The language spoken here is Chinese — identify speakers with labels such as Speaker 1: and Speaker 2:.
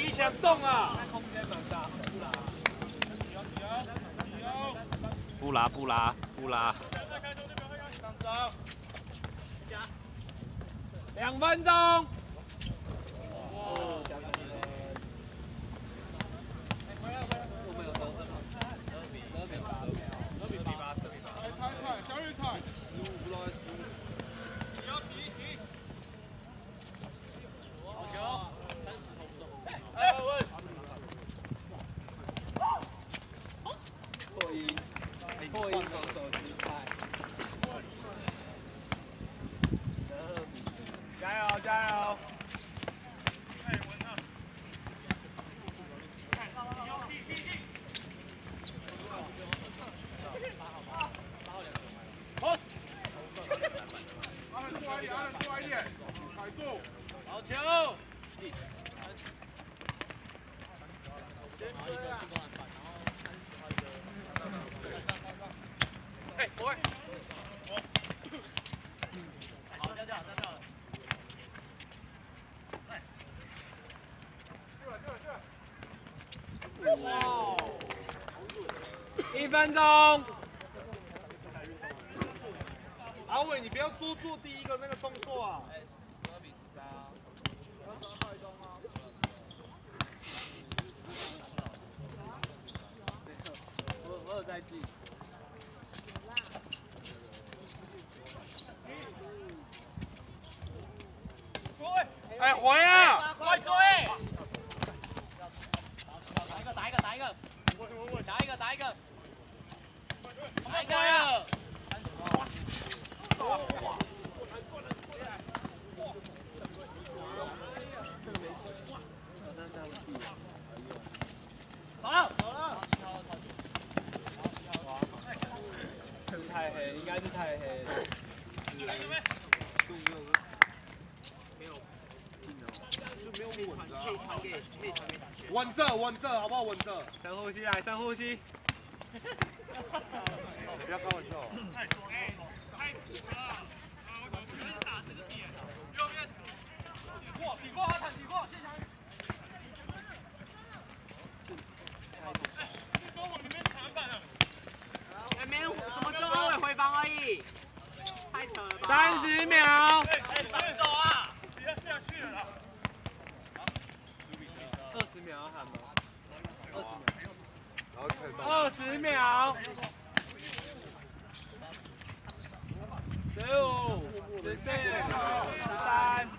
Speaker 1: 你想动啊？
Speaker 2: 空间蛮大，
Speaker 3: 不拉不拉不拉。
Speaker 2: 上招，2分钟。破音防守姿态，加油加油！好，阿伦出来一点，踩住，好球！哎，不会。好，掉。哇！1分钟。
Speaker 1: 阿伟，你不要多做第一个那个动作啊！12比13啊。
Speaker 2: 我有在记。
Speaker 1: 哎，回啊！
Speaker 2: 快追！打一个！打一个！走了！太黑，应该是太黑。
Speaker 1: 稳着，好不好？稳着。
Speaker 2: 深呼吸，来，深呼吸。
Speaker 1: 不要开玩笑。
Speaker 2: 抵过，阿坦抵过，谢翔宇。说我们没长板了。
Speaker 4: 没有，怎么中后卫回防而已？太扯了吧
Speaker 2: 30秒。
Speaker 4: 防守啊！
Speaker 2: 不要下去了啦。20秒要喊吗？20秒。15、14、13。